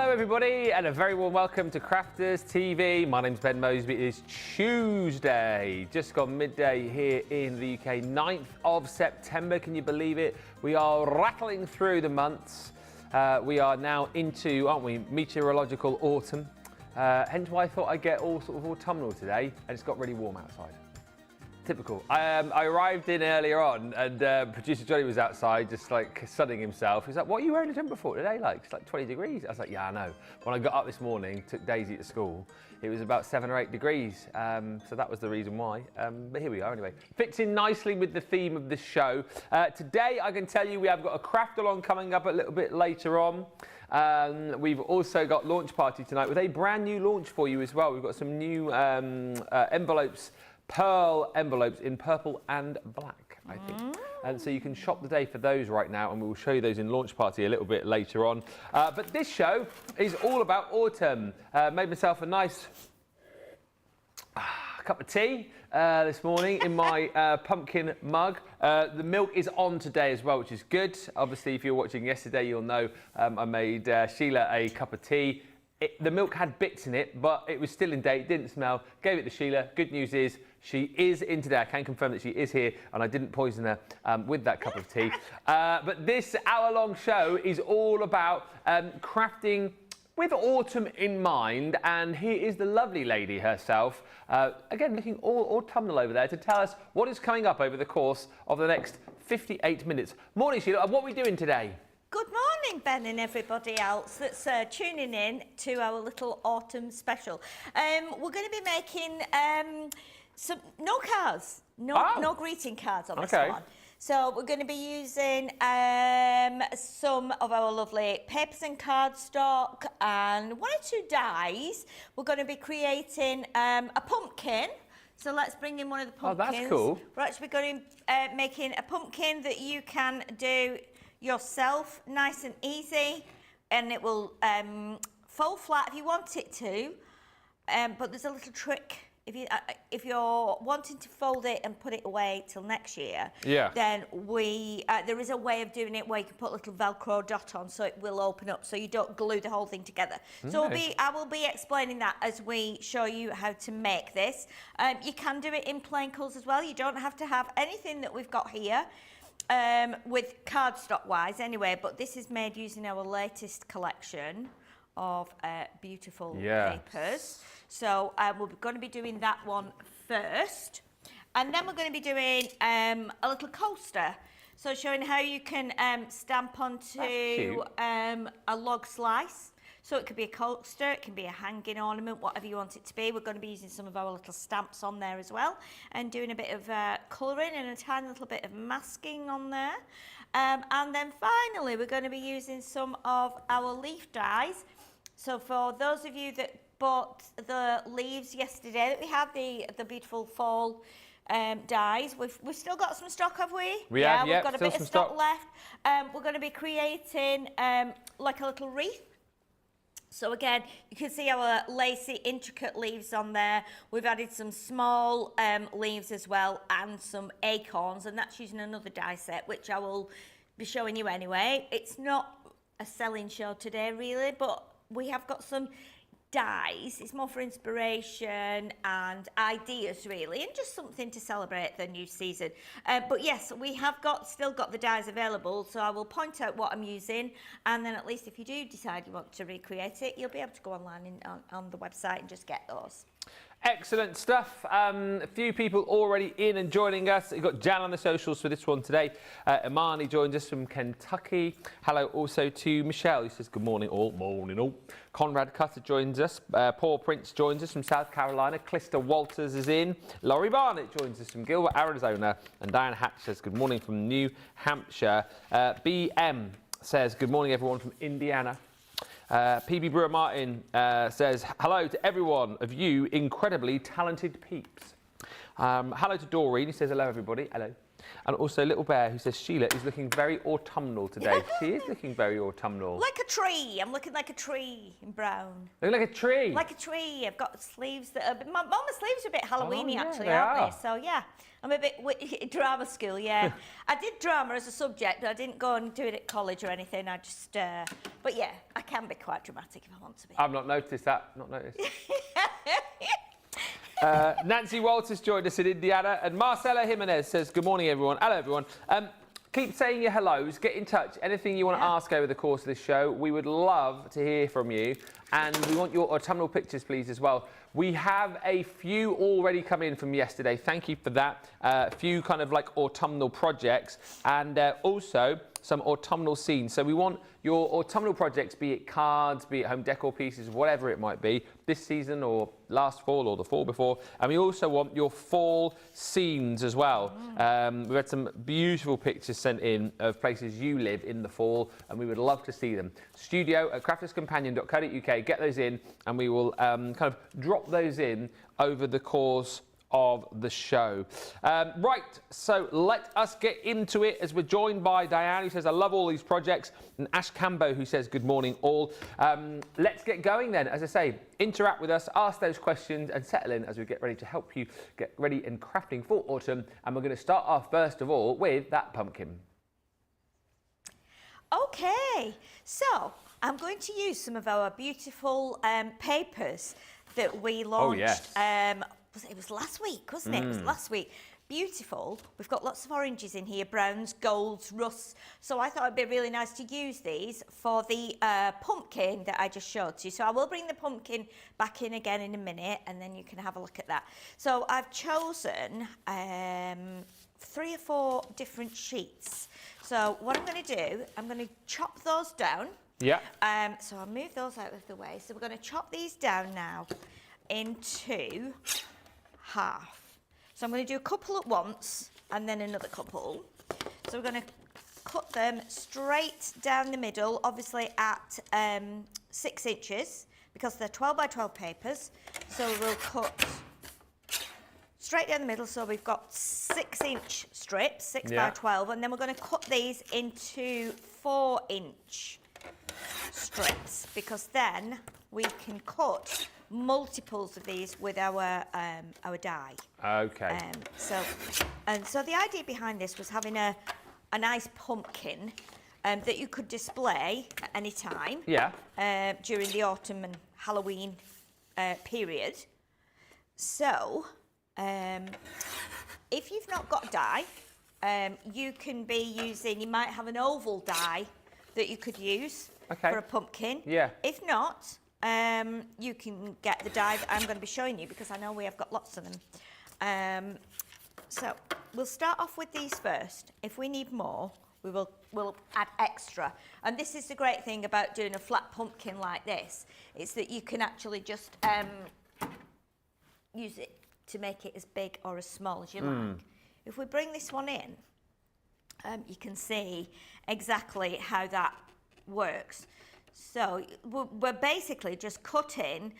Hello everybody and a very warm welcome to Crafters TV. My name's Ben Moseby. It is Tuesday, just gone midday here in the UK, 9th of September. Can you believe it? We are rattling through the months. We are now into, aren't we, meteorological autumn. Hence why I thought I'd get all sort of autumnal today, and it's got really warm outside. Typical. I arrived in earlier on and producer Johnny was outside just like sunning himself. He's like, what are you wearing a jumper for today? Like, it's like 20 degrees. I was like, yeah, I know. When I got up this morning, took Daisy to school, it was about 7 or 8 degrees. So that was the reason why. But here we are anyway. Fits in nicely with the theme of the show. Today, I can tell you we have got a craft along coming up a little bit later on. We've also got launch party tonight with a brand new launch for you as well. We've got some new envelopes, pearl envelopes in purple and black, I think. And so you can shop the day for those right now, and we will show you those in launch party a little bit later on. But this show is all about autumn. Made myself a nice cup of tea this morning in my pumpkin mug. The milk is on today as well, which is good. Obviously, if you were watching yesterday, you'll know I made Sheila a cup of tea. The milk had bits in it, but it was still in date, didn't smell. Gave it to Sheila. Good news is she is in today. I can confirm that she is here, and I didn't poison her with that cup of tea. But this hour-long show is all about crafting with autumn in mind, and here is the lovely lady herself, again, looking all autumnal over there, to tell us what is coming up over the course of the next 58 minutes. Morning, Sheila. What are we doing today? Good morning, Ben, and everybody else that's tuning in to our little autumn special. We're going to be making no cards, no greeting cards on this one. So we're going to be using some of our lovely papers and cardstock and 1 or 2 dies. We're going to be creating a pumpkin. So let's bring in one of the pumpkins. Oh, that's cool. We're actually going to be making a pumpkin that you can do yourself, nice and easy, and it will fold flat if you want it to, but there's a little trick. If you're wanting to fold it and put it away till next year, then there is a way of doing it where you can put a little Velcro dot on so it will open up so you don't glue the whole thing together. So I will be explaining that as we show you how to make this. You can do it in plain colours as well. You don't have to have anything that we've got here. With cardstock wise anyway, but this is made using our latest collection of beautiful papers. So we're going to be doing that one first, and then we're going to be doing a little coaster, so showing how you can stamp onto a log slice. So it could be a coaster, it can be a hanging ornament, whatever you want it to be. We're going to be using some of our little stamps on there as well, and doing a bit of colouring and a tiny little bit of masking on there. And then finally, we're going to be using some of our leaf dies. So for those of you that bought the leaves yesterday, that we had the beautiful fall dies. We've still got some stock, have we? We've got a bit of stock left. We're going to be creating like a little wreath. So again, you can see our lacy, intricate leaves on there. We've added some small leaves as well and some acorns, and that's using another die set, which I will be showing you anyway. It's not a selling show today, really, but we have got some dies. It's more for inspiration and ideas, really, and just something to celebrate the new season. But yes, we have still got the dies available, so I will point out what I'm using, and then at least if you do decide you want to recreate it, you'll be able to go online on the website and just get those. Excellent stuff. A few people already in and joining us. We've got Jan on the socials for this one today. Imani joins us from Kentucky. Hello also to Michelle, who says good morning all. Morning all. Conrad Cutter joins us. Paul Prince joins us from South Carolina. Clista Walters is in. Laurie Barnett joins us from Gilbert, Arizona. And Diane Hatch says good morning from New Hampshire. BM says good morning everyone from Indiana. PB Brewer Martin says, hello to everyone of you incredibly talented peeps. Hello to Doreen, who says hello, everybody. Hello. And also Little Bear, who says Sheila is looking very autumnal today. She is looking very autumnal. Like a tree. I'm looking like a tree in brown. Looking like a tree. Like a tree. I've got sleeves that are... My sleeves are a bit Halloweeny, yeah, actually, they aren't are. they? So, yeah. I'm a bit drama school, yeah. I did drama as a subject, but I didn't go and do it at college or anything. I just... but, yeah, I can be quite dramatic if I want to be. I've not noticed that. Not noticed. Nancy Walters joined us in Indiana, and Marcela Jimenez says, good morning, everyone. Hello, everyone. Keep saying your hellos, get in touch. Anything you want to ask over the course of this show, we would love to hear from you. And we want your autumnal pictures, please, as well. We have a few already come in from yesterday. Thank you for that. A few kind of like autumnal projects, and also some autumnal scenes. So we want your autumnal projects, be it cards, be it home decor pieces, whatever it might be, this season or last fall or the fall before. And we also want your fall scenes as well. We've had some beautiful pictures sent in of places you live in the fall, and we would love to see them. studio@crafterscompanion.co.uk, get those in, and we will kind of drop those in over the course of the show. Right, so let us get into it as we're joined by Diane, who says, I love all these projects, and Ash Cambo, who says, good morning all. Let's get going then. As I say, interact with us, ask those questions, and settle in as we get ready to help you get ready and crafting for autumn. And we're going to start off, first of all, with that pumpkin. Okay, so I'm going to use some of our beautiful papers that we launched. It was last week, wasn't it? It was last week. Beautiful. We've got lots of oranges in here, browns, golds, rusts. So I thought it'd be really nice to use these for the pumpkin that I just showed you. So I will bring the pumpkin back in again in a minute, and then you can have a look at that. So I've chosen 3 or 4 different sheets. So what I'm going to do, I'm going to chop those down. Yeah. So I'll move those out of the way. So we're going to chop these down now into half. So I'm going to do a couple at once and then another couple. So we're going to cut them straight down the middle, obviously at 6 inches, because they're 12 by 12 papers. So we'll cut straight down the middle. So we've got 6-inch strips, 6 by 12, and then we're going to cut these into 4-inch strips, because then we can cut multiples of these with our die. Okay. So the idea behind this was having a nice pumpkin that you could display at any time. Yeah. During the autumn and Halloween period. So if you've not got die, you can be using. You might have an oval die that you could use for a pumpkin. Yeah. If not, you can get the die that I'm going to be showing you, because I know we have got lots of them. So we'll start off with these first. If we need more, we'll add extra. And this is the great thing about doing a flat pumpkin like this, is that you can actually just use it to make it as big or as small as you like. If we bring this one in, you can see exactly how that works. So we're basically just cutting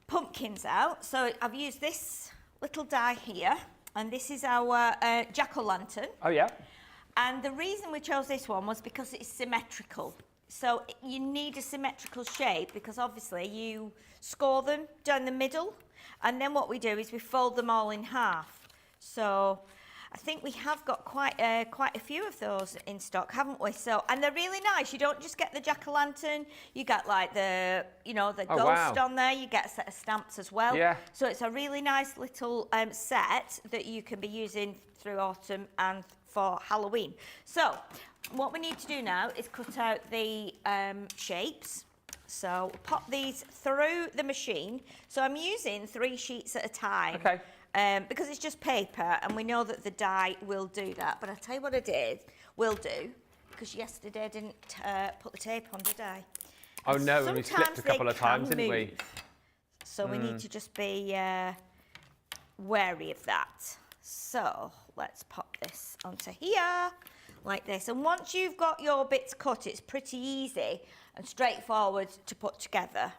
pumpkins out. So I've used this little die here, and this is our jack-o'-lantern. Oh, yeah. And the reason we chose this one was because it's symmetrical. So you need a symmetrical shape, because obviously you score them down the middle, and then what we do is we fold them all in half. So I think we have got quite a few of those in stock, haven't we? So, and they're really nice. You don't just get the jack-o'-lantern. You get like the ghost on there. You get a set of stamps as well. Yeah. So it's a really nice little set that you can be using through autumn and for Halloween. So what we need to do now is cut out the shapes. So pop these through the machine. So I'm using 3 sheets at a time. Okay. Because it's just paper, and we know that the die will do that. But I'll tell you what I will do, because yesterday I didn't put the tape on, did I? Oh no, and we slipped a couple of times, didn't we? So we need to just be wary of that. So let's pop this onto here, like this. And once you've got your bits cut, it's pretty easy and straightforward to put together.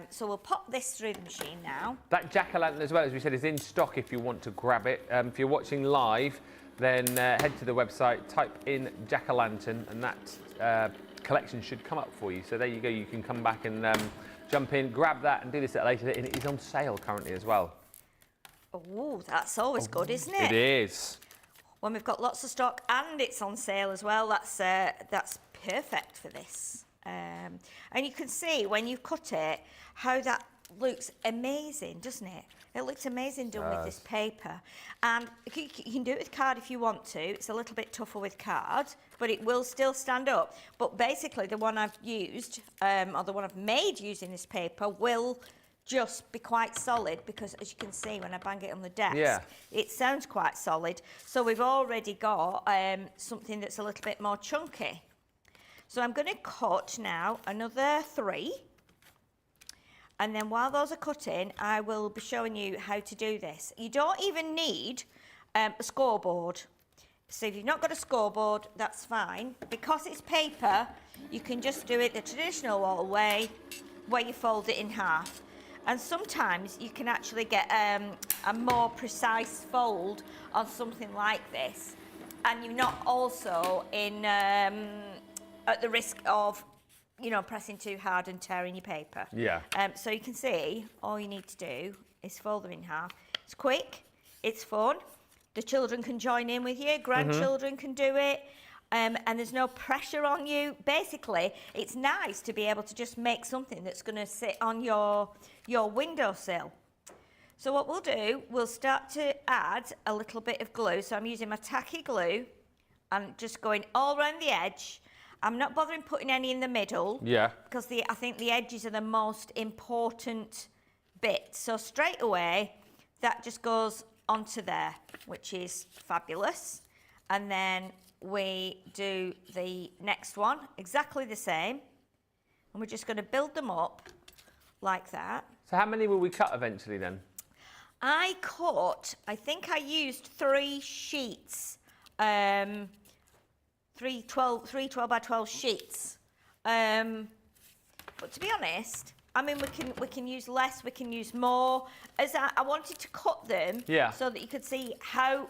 So we'll pop this through the machine now. That jack-o'-lantern as well, as we said, is in stock if you want to grab it. If you're watching live, then head to the website, type in jack-o'-lantern, and that collection should come up for you. So there you go, you can come back and jump in, grab that and do this at a later date, and it is on sale currently as well. Oh, that's always good, isn't it? It is. When we've got lots of stock and it's on sale as well, that's perfect for this. And you can see when you cut it how that looks amazing, doesn't it? It looks amazing done with this paper. And you can do it with card if you want to. It's a little bit tougher with card, but it will still stand up. But basically the one I've used, or the one I've made using this paper, will just be quite solid, because as you can see when I bang it on the desk, it sounds quite solid. So we've already got something that's a little bit more chunky. So I'm going to cut now another 3. And then while those are cutting, I will be showing you how to do this. You don't even need a scoreboard. So if you've not got a scoreboard, that's fine. Because it's paper, you can just do it the traditional way, where you fold it in half. And sometimes you can actually get a more precise fold on something like this. And you're not also at the risk of, you know, pressing too hard and tearing your paper. Yeah. So you can see, all you need to do is fold them in half. It's quick, it's fun. The children can join in with you, grandchildren can do it. And there's no pressure on you. Basically, it's nice to be able to just make something that's going to sit on your windowsill. So what we'll do, we'll start to add a little bit of glue. So I'm using my tacky glue. I'm just going all around the edge. I'm not bothering putting any in the middle. Yeah. Because I think the edges are the most important bit. So straight away, that just goes onto there, which is fabulous. And then we do the next one, exactly the same. And we're just going to build them up like that. So how many will we cut eventually then? I think I used 3 sheets, 3 12 by 12 sheets. But to be honest, I mean, we can use less, we can use more. As I wanted to cut them so that you could see how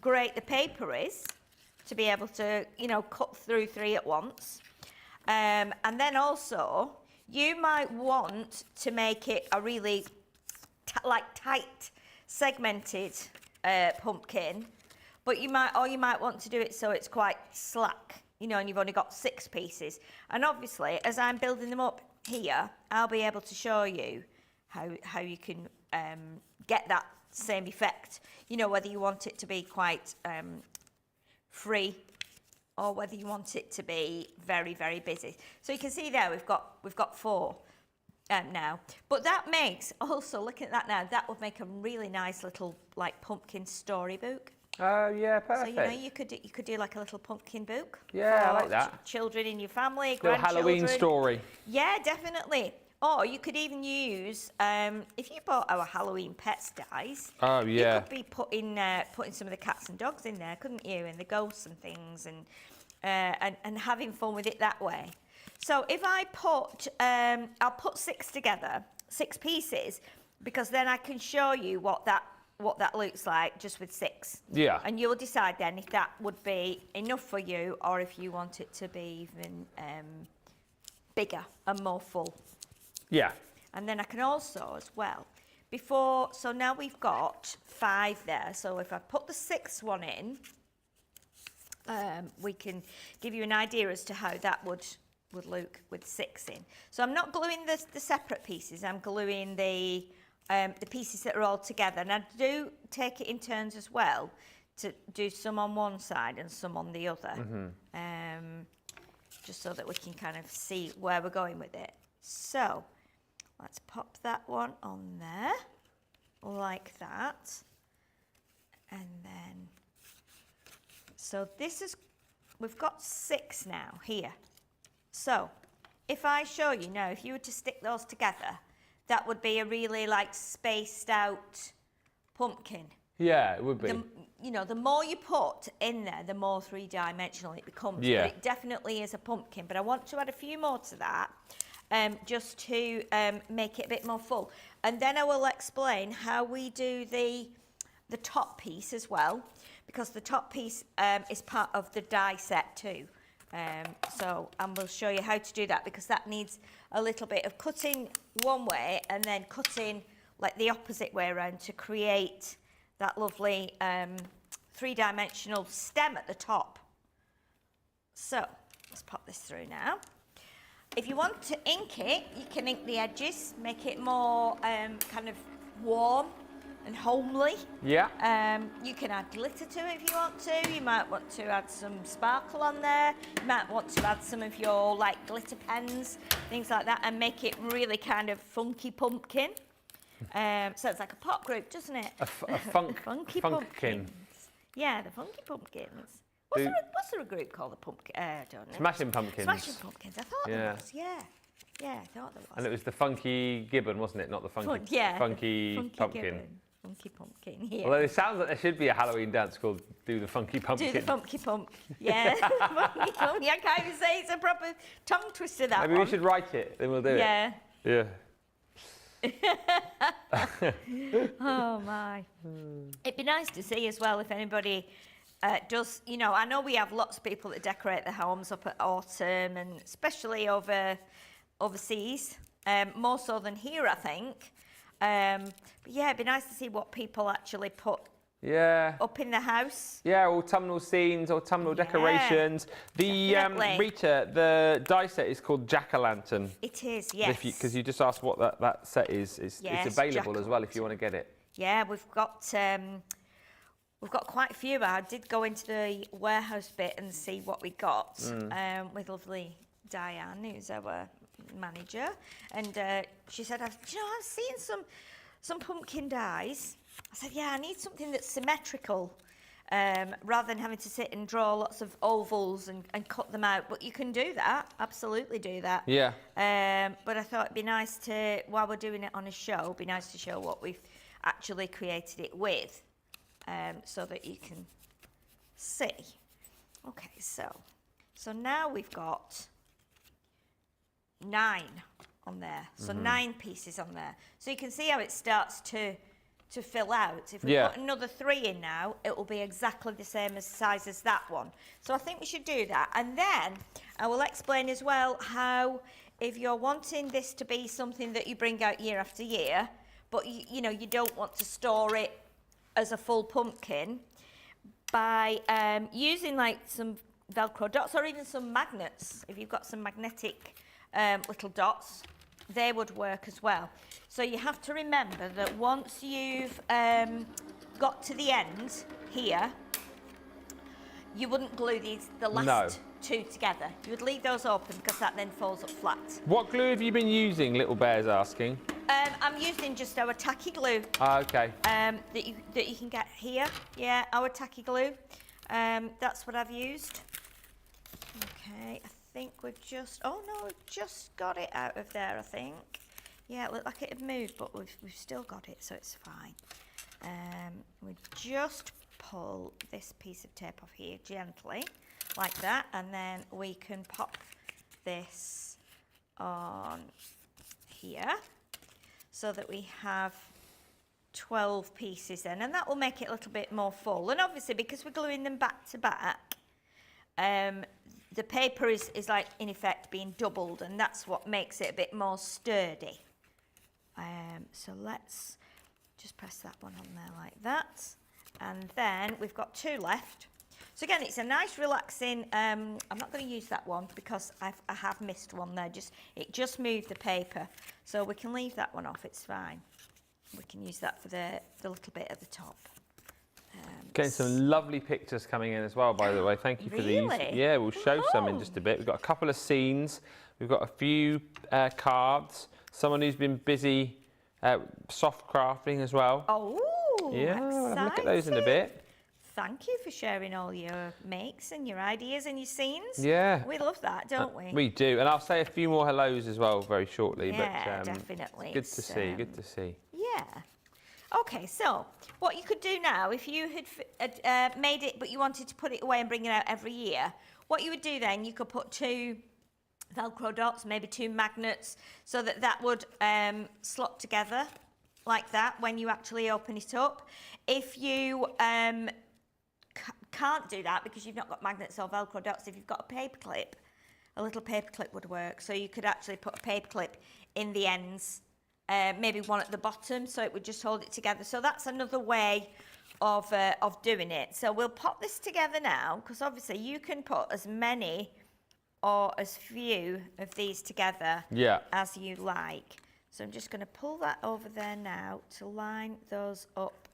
great the paper is, to be able to, you know, cut through 3 at once. And then also, you might want to make it a really tight, segmented pumpkin, but you might want to do it so it's quite slack, you know, and you've only got 6 pieces. And obviously, as I'm building them up here, I'll be able to show you how you can get that same effect. You know, whether you want it to be quite free, or whether you want it to be very, very busy. So you can see there we've got 4 now. But that makes, also looking at that now, that would make a really nice little like pumpkin storybook. Oh yeah, perfect. So you know, you could do like a little pumpkin book. Yeah, I like that. Children in your family, little grandchildren. Halloween story. Yeah, definitely. Or you could even use, if you bought our Halloween pets dies. Oh yeah. You could be putting some of the cats and dogs in there, couldn't you? And the ghosts and things, and having fun with it that way. So if I put, I'll put 6 together, 6 pieces, because then I can show you what that looks like just with 6. Yeah. And you'll decide then if that would be enough for you, or if you want it to be even bigger and more full. Yeah. And then I can also, as well, so now we've got 5 there. So if I put the 6th one in, we can give you an idea as to how that would look with 6 in. So I'm not gluing the separate pieces. I'm gluing the pieces that are all together. And I do take it in turns as well to do some on one side and some on the other, just so that we can kind of see where we're going with it. So let's pop that one on there, like that. And then, so we've got 6 now here. So if I show you now, if you were to stick those together, that would be a really like spaced out pumpkin. Yeah, it would be. You know, the more you put in there, the more 3-dimensional it becomes. Yeah. But it definitely is a pumpkin. But I want to add a few more to that. just to make it a bit more full. And then I will explain how we do the top piece as well, because the top piece is part of the die set too. And we'll show you how to do that, because that needs a little bit of cutting one way and then cutting like the opposite way around to create that lovely three-dimensional stem at the top. So let's pop this through now. If you want to ink it, you can ink the edges, make it more kind of warm and homely. Yeah. You can add glitter to it if you want to. You might want to add some sparkle on there. You might want to add some of your like glitter pens, things like that, and make it really kind of funky pumpkin. So it's like a pop group, doesn't it? A funky pumpkin. pumpkins. Yeah, the funky pumpkins. What's there a group called the pumpkin? I don't know. Smashing Pumpkins. Smashing Pumpkins. I thought there was. Yeah. Yeah, I thought there was. And it was the funky gibbon, wasn't it? Not the funky. Funky pumpkin. Gibbon. Funky pumpkin. Yeah. Although it sounds like there should be a Halloween dance called "Do the Funky Pumpkin." Do the funky pump. Yeah. Funky pumpkin. I can't even say it's a proper tongue twister. That Maybe one. we should write it, then we'll do it. Yeah. Oh my. It'd be nice to see as well if anybody does, you know, I know we have lots of people that decorate their homes up at autumn, and especially overseas, more so than here, I think. But yeah, it'd be nice to see what people actually put up in the house. Yeah, autumnal scenes, autumnal decorations. The Rita, the die set is called Jack-o'-lantern. It is, yes. Because you just asked what that set is. It's available as well if you want to get it. Yeah, we've got quite a few. I did go into the warehouse bit and see what we got with lovely Diane, who's our manager, and she said, I've seen some pumpkin dies. I said, yeah, I need something that's symmetrical, rather than having to sit and draw lots of ovals and cut them out. But you can do that, absolutely do that. Yeah. But I thought it'd be nice to, while we're doing it on a show, it'd be nice to show what we've actually created it with, so that you can see. Okay, so now we've got 9 on there, so 9 pieces on there. So you can see how it starts to fill out. If we put another 3 in now, it will be exactly the same size as that one. So I think we should do that. And then I will explain as well how, if you're wanting this to be something that you bring out year after year, but you know, you don't want to store it as a full pumpkin, by using like some Velcro dots or even some magnets. If you've got some magnetic little dots, they would work as well. So you have to remember that once you've got to the end here, you wouldn't glue the last 2 together. You would leave those open, because that then falls up flat. What glue have you been using, Little Bear's asking? I'm using just our tacky glue. Okay. That you can get here. Yeah, our tacky glue. That's what I've used. Okay, I think we've just, we've just got it out of there, I think. Yeah, it looked like it had moved, but we've still got it, so it's fine. We just pull this piece of tape off here gently, like that, and then we can pop this on here, so that we have 12 pieces then, and that will make it a little bit more full. And obviously, because we're gluing them back to back, the paper is like, in effect, being doubled, and that's what makes it a bit more sturdy. So let's just press that one on there like that. And then we've got 2 left. So again, it's a nice relaxing, I'm not going to use that one because I have missed one there. It just moved the paper. So we can leave that one off, it's fine. We can use that for the little bit at the top. Getting some lovely pictures coming in as well, by the way. Thank you for these. Yeah, we'll show some in just a bit. We've got a couple of scenes. We've got a few cards. Someone who's been busy soft crafting as well. Oh, yeah, we'll have a look at those in a bit. Thank you for sharing all your makes and your ideas and your scenes. Yeah. We love that, don't we? We do. And I'll say a few more hellos as well very shortly. Yeah, but, definitely. Good to see, good to see. Yeah. Okay, so what you could do now, if you had made it but you wanted to put it away and bring it out every year, what you would do then, you could put 2 Velcro dots, maybe 2 magnets, so that that would slot together like that when you actually open it up. If you can't do that because you've not got magnets or Velcro dots, if you've got a paper clip, a little paper clip would work. So you could actually put a paper clip in the ends, maybe one at the bottom, so it would just hold it together. So that's another way of doing it. So we'll pop this together now, because obviously you can put as many or as few of these together as you like. So I'm just going to pull that over there now to line those up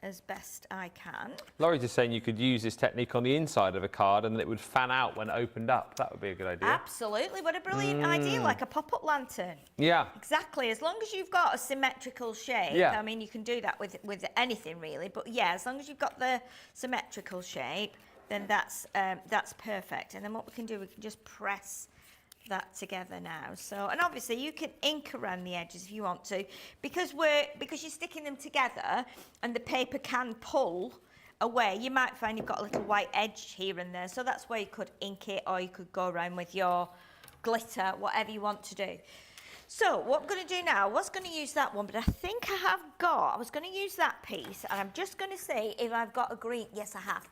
as best I can. Laurie's just saying you could use this technique on the inside of a card and then it would fan out when opened up. That would be a good idea. Absolutely. What a brilliant idea, like a pop-up lantern. Yeah. Exactly. As long as you've got a symmetrical shape, I mean, you can do that with anything really, but yeah, as long as you've got the symmetrical shape, then that's perfect. And then what we can do, we can just press that together now. So, and obviously you can ink around the edges if you want to, because you're sticking them together and the paper can pull away. You might find you've got a little white edge here and there, so that's where you could ink it, or you could go around with your glitter, whatever you want to do. So what I'm going to do now, I was going to use that one, but I think I was going to use that piece, and I'm just going to see if I've got a green. Yes, I have.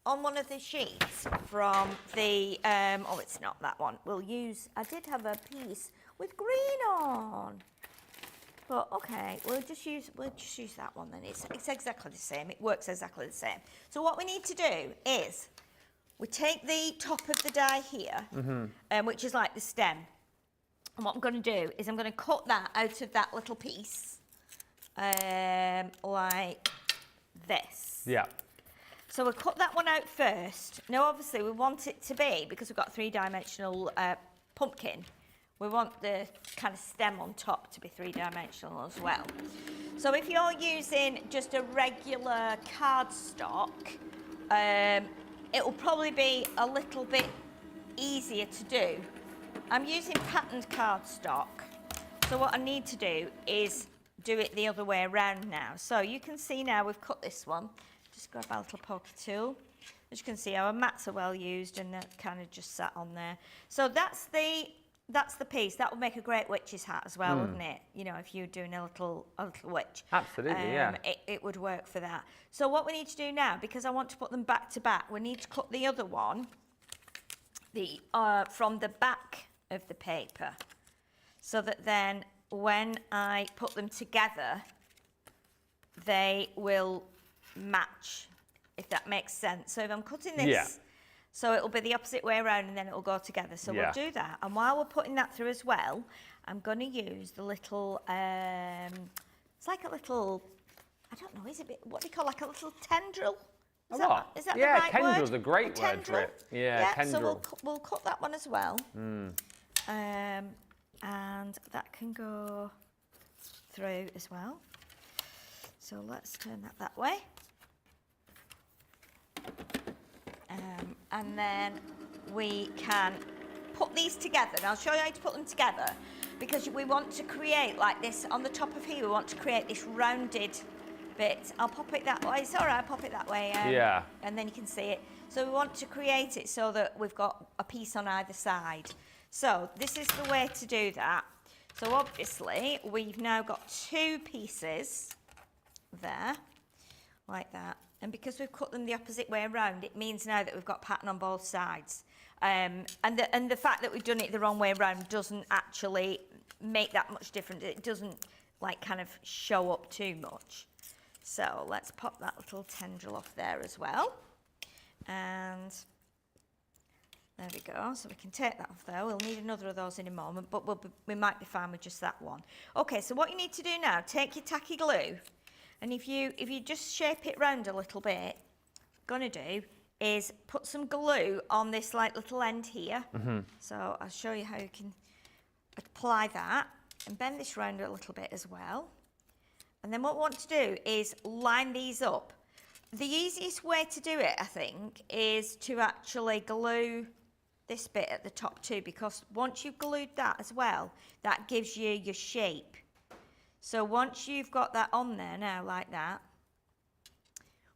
On one of the sheets from the, oh, it's not that one. I did have a piece with green on. But okay, we'll just use that one then. It's exactly the same. It works exactly the same. So what we need to do is we take the top of the die here, which is like the stem. And what I'm going to do is I'm going to cut that out of that little piece, like this. Yeah. So we'll cut that one out first. Now, obviously, we want it to be, because we've got a 3-dimensional pumpkin, we want the kind of stem on top to be 3-dimensional as well. So if you're using just a regular cardstock, it will probably be a little bit easier to do. I'm using patterned cardstock. So what I need to do is do it the other way around now. So you can see now we've cut this one. Just grab our little pokey tool. As you can see, our mats are well used and that kind of just sat on there. So that's the piece. That would make a great witch's hat as well, wouldn't it? You know, if you're doing a little witch. Absolutely, yeah. It would work for that. So what we need to do now, because I want to put them back to back, we need to cut the other one from the back of the paper, so that then when I put them together, they will match, if that makes sense. So if I'm cutting this, so it'll be the opposite way around and then it'll go together. So we'll do that. And while we're putting that through as well, I'm going to use the little, it's like a little, I don't know, is it, what do you call, like a little tendril? Is that the right word? Tendril's a great word for it. Yeah, tendril. So we'll cut that one as well. And that can go through as well. So let's turn that way. And then we can put these together. And I'll show you how to put them together, because we want to create like this on the top of here. We want to create this rounded bit. I'll pop it that way. It's all right, I'll pop it that way. And then you can see it. So we want to create it so that we've got a piece on either side. So this is the way to do that. So obviously we've now got 2 pieces there, like that. And because we've cut them the opposite way around, it means now that we've got pattern on both sides. And the fact that we've done it the wrong way around doesn't actually make that much difference. It doesn't like kind of show up too much. So let's pop that little tendril off there as well. And there we go. So we can take that off there. We'll need another of those in a moment, but we might be fine with just that one. Okay, so what you need to do now, take your tacky glue. And if you just shape it round a little bit, what I'm going to do is put some glue on this like little end here. So I'll show you how you can apply that and bend this round a little bit as well. And then what we want to do is line these up. The easiest way to do it, I think, is to actually glue this bit at the top too, because once you've glued that as well, that gives you your shape. So once you've got that on there now, like that,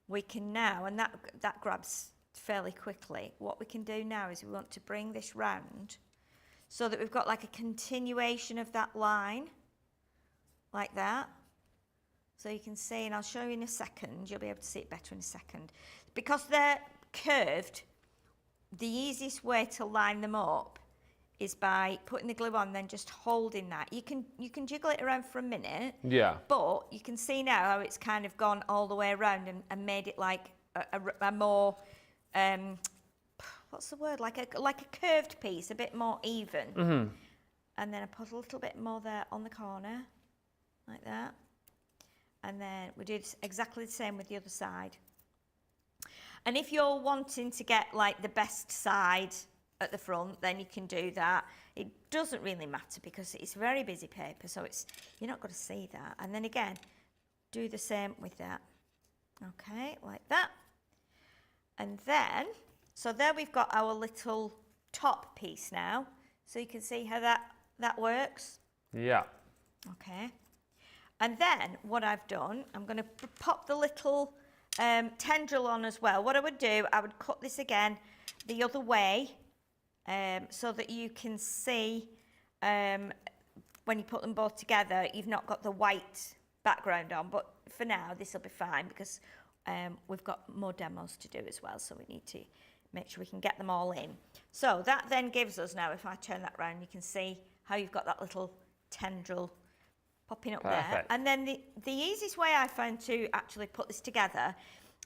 we can now, and that grabs fairly quickly, what we can do now is we want to bring this round so that we've got like a continuation of that line, like that. So you can see, and I'll show you in a second, you'll be able to see it better in a second. Because they're curved, the easiest way to line them up is by putting the glue on, then just holding that. You can jiggle it around for a minute, Yeah. but you can see now how it's kind of gone all the way around and made it like a more, what's the word, like a curved piece, a bit more even. Mm-hmm. And then I put a little bit more there on the corner, like that. And then we do exactly the same with the other side. And if you're wanting to get like the best side at the front, then you can do that. It doesn't really matter because it's very busy paper, so you're not going to see that. And then again, do the same with that. Okay, like that. And then, so there we've got our little top piece now. So you can see how that works. Yeah. Okay. And then what I've done, I'm going to pop the little tendril on as well. What I would do, I would cut this again the other way so that you can see when you put them both together, you've not got the white background on. But for now, this will be fine because we've got more demos to do as well. So we need to make sure we can get them all in. So that then gives us now, if I turn that around, you can see how you've got that little tendril popping up there. And then the easiest way I found to actually put this together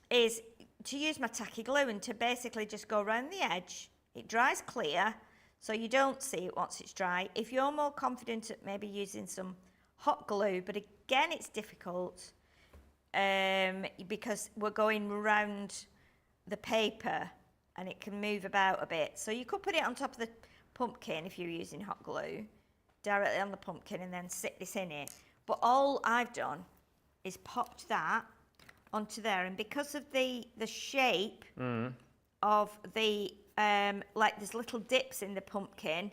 is to use my tacky glue and to basically just go around the edge. It dries clear, so you don't see it once it's dry. If you're more confident at maybe using some hot glue, but again, it's difficult because we're going around the paper and it can move about a bit. So you could put it on top of the pumpkin if you're using hot glue, directly on the pumpkin, and then sit this in it. But all I've done is popped that onto there, and because of the shape of the like there's little dips in the pumpkin,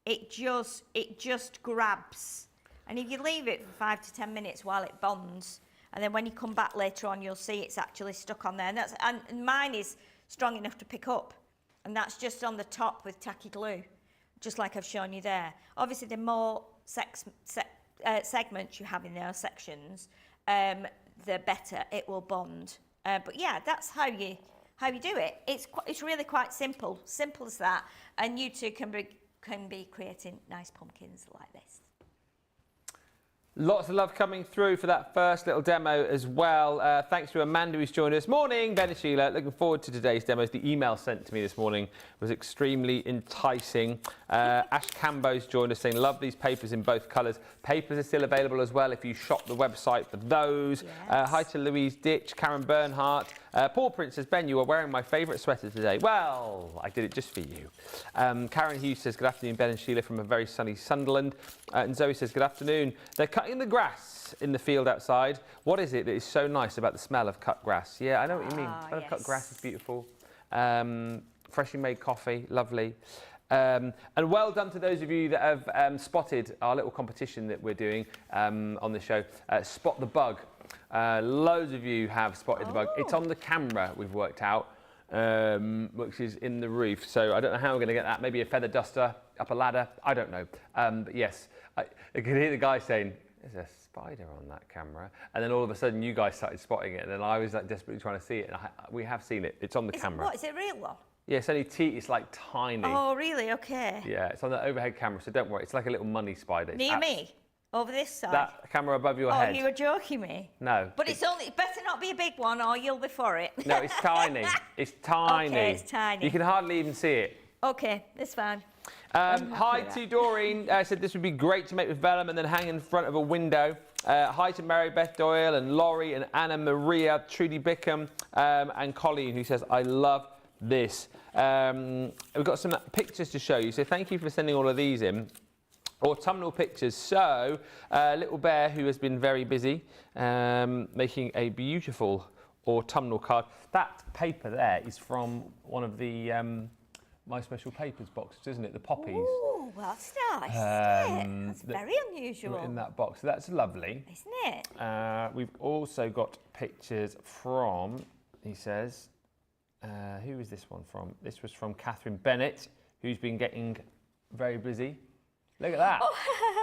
it just grabs. And if you leave it for 5 to 10 minutes while it bonds, and then when you come back later on, you'll see it's actually stuck on there. And mine is strong enough to pick up, and that's just on the top with tacky glue, just like I've shown you there. Obviously, the more segments you have in those sections, the better it will bond. But yeah, that's how you do it. It's really quite simple as that. And you too can be creating nice pumpkins like this. Lots of love coming through for that first little demo as well. Thanks to Amanda who's joined us. Morning, Ben and Sheila. Looking forward to today's demos. The email sent to me this morning was extremely enticing. Ash Cambo's joined us saying, love these papers in both colours. Papers are still available as well if you shop the website for those. Yes. Hi to Louise Ditch, Karen Bernhardt. Paul Prince says, Ben, you are wearing my favourite sweater today. Well, I did it just for you. Karen Hughes says, good afternoon, Ben and Sheila from a very sunny Sunderland. And Zoe says, good afternoon. They're cutting the grass in the field outside. What is it that is so nice about the smell of cut grass? Yeah, I know what you mean. The smell of cut grass is beautiful. Freshly made coffee, lovely. And well done to those of you that have spotted our little competition that we're doing on the show. Spot the bug. Loads of you have spotted the bug. It's on the camera we've worked out, which is in the roof. So I don't know how we're going to get that. Maybe a feather duster, up a ladder. I don't know. But yes, I could hear the guy saying, there's a spider on that camera. And then all of a sudden you guys started spotting it. And then I was like desperately trying to see it. And we have seen it. It's on the camera. What, is it a real one? Yeah, it's only it's like tiny. Oh, really? Okay. Yeah, it's on the overhead camera, so don't worry. It's like a little money spider. Near me? Over this side? That camera above your head. Oh, you were joking me. No. But it better not be a big one or you'll be for it. No, it's tiny. It's tiny. Okay, it's tiny. You can hardly even see it. Okay, that's fine. Hi to Doreen. Said this would be great to make with vellum and then hang in front of a window. Hi to Mary Beth Doyle and Laurie and Anna Maria, Trudy Bickham and Colleen, who says, I love this. We've got some pictures to show you, so thank you for sending all of these in. Autumnal pictures. So, Little Bear, who has been very busy, making a beautiful autumnal card. That paper there is from one of the My Special Papers boxes, isn't it? The poppies. Oh, well, that's nice, isn't it? That's very unusual. In that box. So that's lovely. Isn't it? We've also got pictures from, he says, who is this one from? This was from Catherine Bennett, who's been getting very busy. Look at that.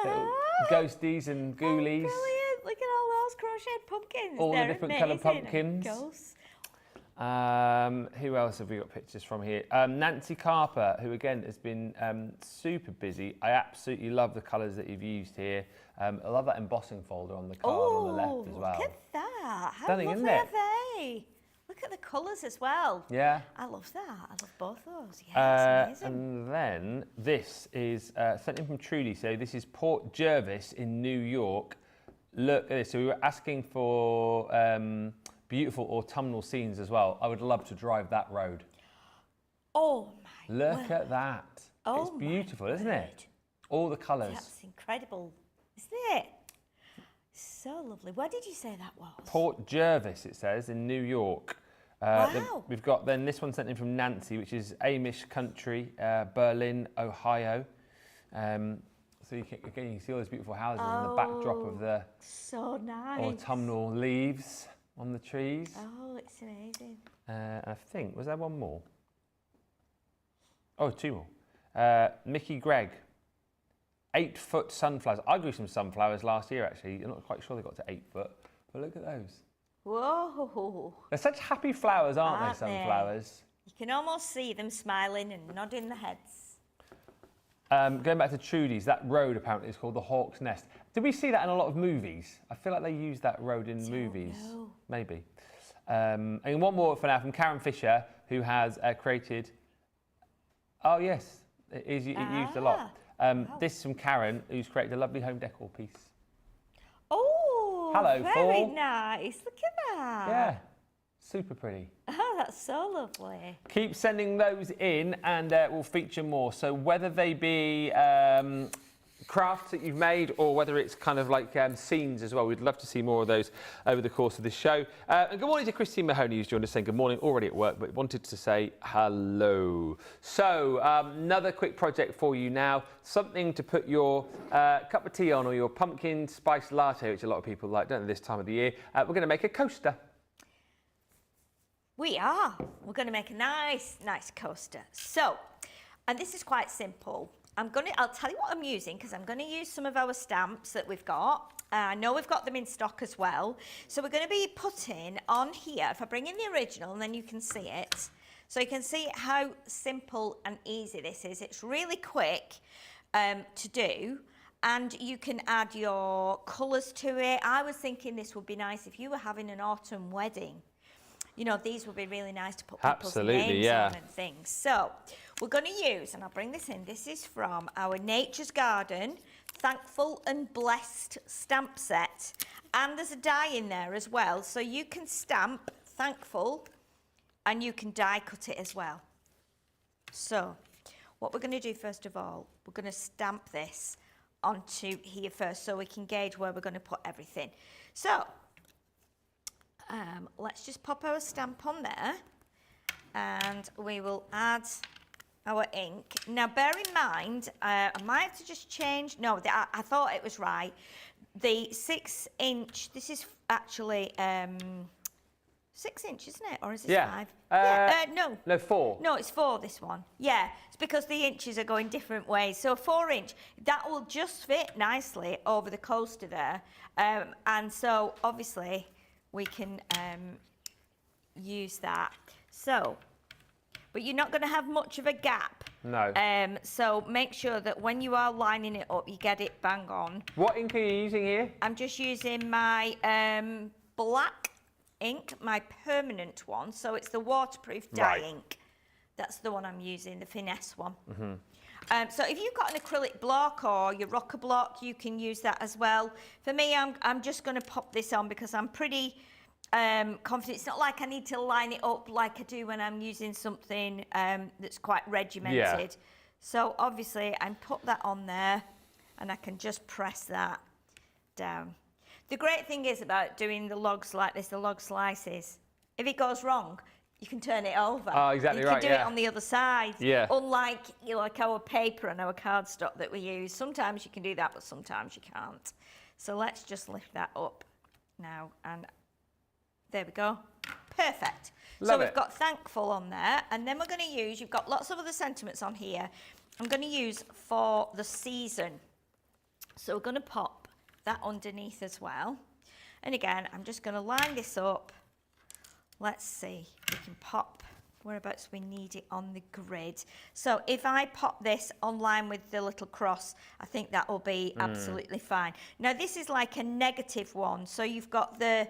Little ghosties and ghoulies. Brilliant. Look at all those crocheted pumpkins. All the They're different colour amazing. pumpkins. Ghosts. Who else have we got pictures from here? Nancy Carper, who again has been super busy. I absolutely love the colours that you've used here. I love that embossing folder on the card on the left as well. Look at that. How Stunning, lovely isn't it? are they? Look at the colours as well. Yeah. I love that. I love both those. Yeah, it's amazing. And then this is sent in from Trudy. So this is Port Jervis in New York. Look at this. So we were asking for beautiful autumnal scenes as well. I would love to drive that road. Oh my Look at that. Oh it's beautiful, isn't it? All the colours. That's incredible, isn't it? So lovely. Where did you say that was? Port Jervis, it says, in New York. Wow. We've got then this one sent in from Nancy, which is Amish country, Berlin, Ohio. So you can see all those beautiful houses and the backdrop of the so nice. autumnal leaves on the trees. Oh, it's amazing. I think, was there one more? Oh, two more. Mickey Gregg, 8-foot sunflowers. I grew some sunflowers last year, actually. I'm not quite sure they got to 8 foot, but look at those. Whoa. They're such happy flowers, aren't they, Aren't they? sunflowers? You can almost see them smiling and nodding their heads. Going back to Trudy's, that road apparently is called the Hawk's Nest. Did we see that in a lot of movies? I feel like they use that road in movies. know. Maybe. And one more for now from Karen Fisher, who has created... Oh, yes, it is used a lot. Wow. This is from Karen, who's created a lovely home decor piece. Oh, Hello, very Paul. nice. Look at that. Yeah, super pretty. Oh, that's so lovely. Keep sending those in and we'll feature more. So whether they be crafts that you've made or whether it's kind of like scenes as well, we'd love to see more of those over the course of this show. And good morning to Christine Mahoney, who's joined us saying good morning, already at work, but wanted to say hello. So another quick project for you now, something to put your cup of tea on or your pumpkin spice latte, which a lot of people like, don't they, this time of the year. We're going to make a coaster. We are. We're going to make a nice coaster. So, and this is quite simple. I'll tell you what I'm using because I'm going to use some of our stamps that we've got. I know we've got them in stock as well. So we're going to be putting on here, if I bring in the original and then you can see it. So you can see how simple and easy this is. It's really quick to do. And you can add your colours to it. I was thinking this would be nice if you were having an autumn wedding. You know, these would be really nice to put people's names on and things. So we're going to use, and I'll bring this in, this is from our Nature's Garden Thankful and Blessed stamp set. And there's a die in there as well. So you can stamp thankful and you can die cut it as well. So what we're going to do first of all, we're going to stamp this onto here first so we can gauge where we're going to put everything. So let's just pop our stamp on there and we will add our ink. Now bear in mind, I might have to just change, no, I thought it was right. The 6 inch, this is actually 6 inch, isn't it? Or is it 5? No, 4. No, it's 4, this one. Yeah, it's because the inches are going different ways. So 4 inch, that will just fit nicely over the coaster there. And so obviously we can use that. So, but you're not going to have much of a gap. No. So make sure that when you are lining it up, you get it bang on. What ink are you using here? I'm just using my black ink, my permanent one. So it's the waterproof dye ink. That's the one I'm using, the finesse one. So if you've got an acrylic block or your rocker block, you can use that as well. For me, I'm just going to pop this on because I'm pretty confident. It's not like I need to line it up like I do when I'm using something that's quite regimented. Yeah. So obviously, I put that on there and I can just press that down. The great thing is about doing the logs like this, the log slices, if it goes wrong, you can turn it over. Oh, exactly right, You can do it on the other side. Yeah. Unlike like our paper and our cardstock that we use. Sometimes you can do that, but sometimes you can't. So let's just lift that up now. And there we go. Perfect. So we've got thankful on there, and then we're going to use, you've got lots of other sentiments on here. I'm going to use for the season. So we're going to pop that underneath as well. And again, I'm just going to line this up. Let's see, we can pop whereabouts we need it on the grid. So if I pop this on line with the little cross, I think that will be absolutely fine. Now this is like a negative one. So you've got the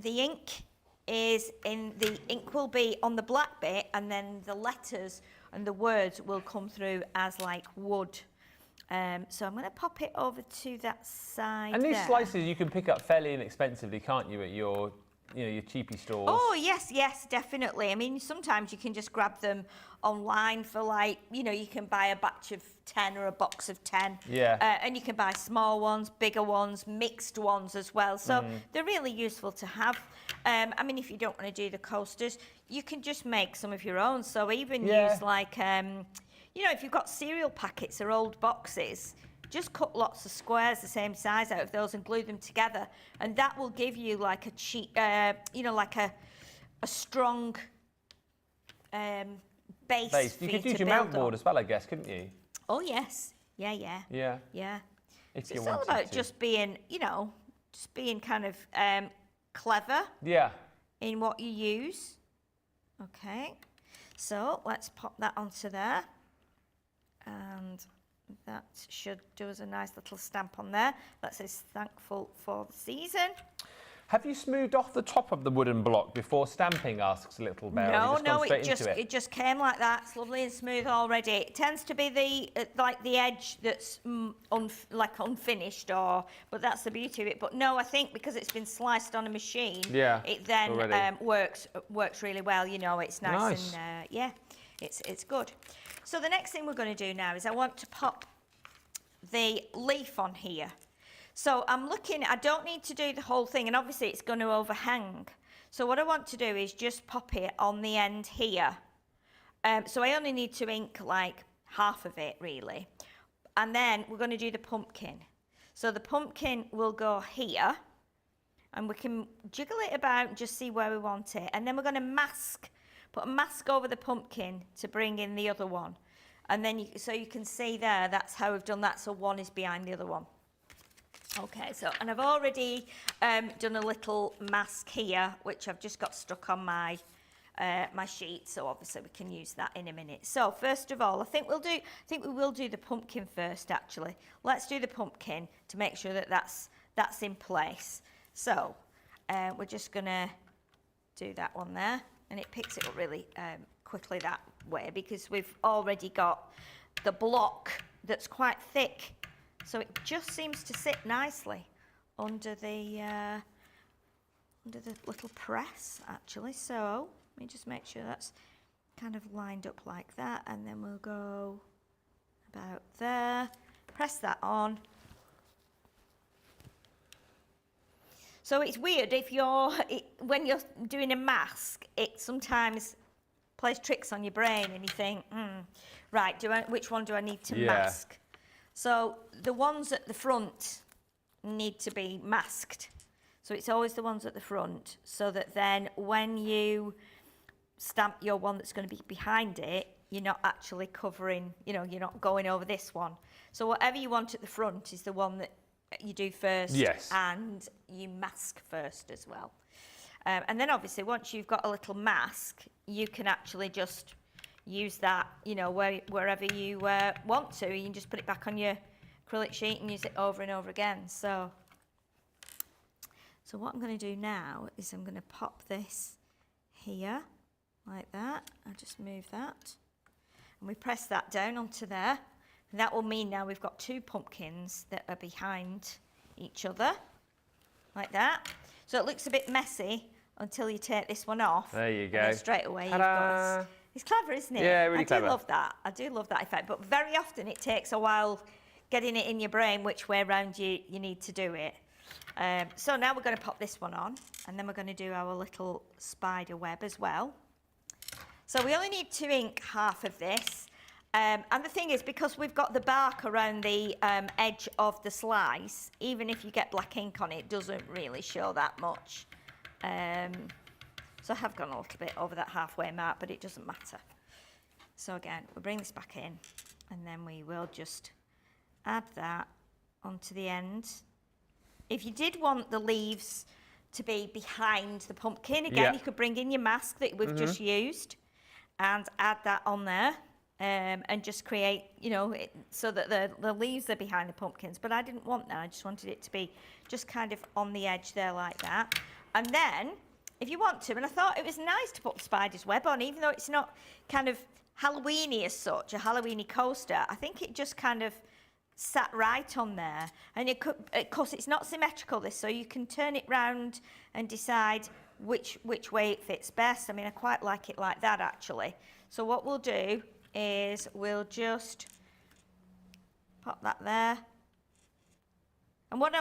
ink will be on the black bit, and then the letters and the words will come through as like wood. So I'm going to pop it over to that side. And these slices you can pick up fairly inexpensively, can't you, at your your cheapy stores? Oh, yes, definitely. I mean, sometimes you can just grab them online for like, you can buy a batch of 10 or a box of 10. Yeah. And you can buy small ones, bigger ones, mixed ones as well. So they're really useful to have. I mean, if you don't want to do the coasters, you can just make some of your own. So even use like, if you've got cereal packets or old boxes, just cut lots of squares the same size out of those and glue them together, and that will give you like a cheap, like a strong base. You could use your mount board as well, I guess, couldn't you? Oh yes, yeah. If It's all about just being, kind of clever. Yeah. In what you use. Okay, so let's pop that onto there, and that should do us a nice little stamp on there that says thankful for the season. Have you smoothed off the top of the wooden block before stamping, asks Little Bear? No, it just came like that. It's lovely and smooth already. It tends to be the edge that's unfinished, but that's the beauty of it. But no, I think because it's been sliced on a machine, it then works really well. It's nice. And it's good. So the next thing we're going to do now is I want to pop the leaf on here. So I don't need to do the whole thing, and obviously it's going to overhang. So what I want to do is just pop it on the end here. So I only need to ink like half of it really. And then we're going to do the pumpkin. So the pumpkin will go here, and we can jiggle it about and just see where we want it. And then we're going to put a mask over the pumpkin to bring in the other one. And then so you can see there, that's how we've done that. So one is behind the other one. Okay, and I've already done a little mask here, which I've just got stuck on my sheet. So obviously we can use that in a minute. So first of all, I think we will do the pumpkin first. Actually, let's do the pumpkin to make sure that that's in place. So we're just gonna do that one there, and it picks it up really quickly that way because we've already got the block that's quite thick. So it just seems to sit nicely under the little press, actually. So let me just make sure that's kind of lined up like that, and then we'll go about there. Press that on. So it's weird when you're doing a mask, it sometimes plays tricks on your brain, and you think, right, which one do I need to mask? So the ones at the front need to be masked. So it's always the ones at the front, so that then when you stamp your one that's going to be behind it, you're not actually covering, you're not going over this one. So whatever you want at the front is the one that you do first, and you mask first as well. And then obviously once you've got a little mask, you can actually just use that, wherever you want to. You can just put it back on your acrylic sheet and use it over and over again. So what I'm going to do now is I'm going to pop this here like that. I'll just move that, and we press that down onto there. And that will mean now we've got two pumpkins that are behind each other like that. So it looks a bit messy until you take this one off. There you go. And then straight away you've got. It's clever, isn't it? Yeah, really clever. I do love that effect, but very often it takes a while getting it in your brain which way around you need to do it. So now we're going to pop this one on, and then we're going to do our little spider web as well. So we only need to ink half of this. And the thing is, because we've got the bark around the edge of the slice, even if you get black ink on it, it doesn't really show that much. So I have gone a little bit over that halfway mark, but it doesn't matter. So again, we'll bring this back in, and then we will just add that onto the end. If you did want the leaves to be behind the pumpkin, again, you could bring in your mask that we've just used and add that on there. And just create, you know, so that the leaves are behind the pumpkins. But I didn't want that. I just wanted it to be just kind of on the edge there like that. And then, if you want to, and I thought it was nice to put the spider's web on, even though it's not kind of Halloweeny as such, a Halloweeny coaster, I think it just kind of sat right on there. And it could, of course, it's not symmetrical, this, so you can turn it round and decide which way it fits best. I mean, I quite like it like that, actually. So what we'll do is we'll just pop that there. And what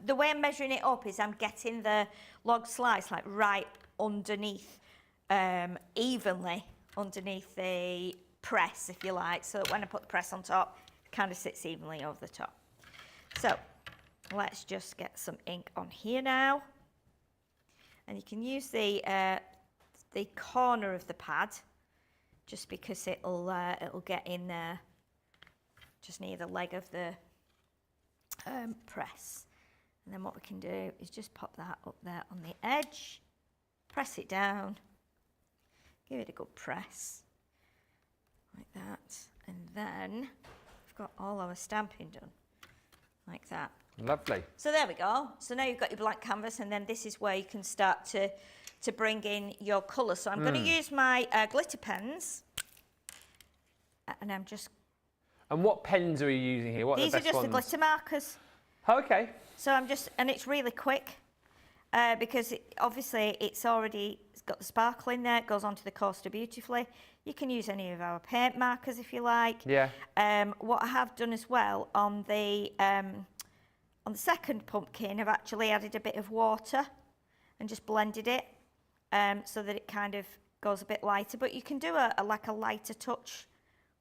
the way I'm measuring it up is I'm getting the log slice like right underneath, evenly underneath the press, if you like, so that when I put the press on top, it kind of sits evenly over the top. So let's just get some ink on here now. And you can use the corner of the pad, just because it'll get in there just near the leg of the press. And then what we can do is just pop that up there on the edge, press it down, give it a good press, like that. And then we've got all our stamping done, like that. Lovely. So there we go. So now you've got your blank canvas, and then this is where you can start to bring in your colour. So I'm going to use my glitter pens, and I'm just... And what pens are you using here? What are the best ones? These are just the glitter markers. Oh, okay. So I'm just, and it's really quick, because obviously it's got the sparkle in there, it goes onto the coaster beautifully. You can use any of our paint markers if you like. Yeah. What I have done as well on the second pumpkin, I've actually added a bit of water and just blended it, so that it kind of goes a bit lighter. But you can do like a lighter touch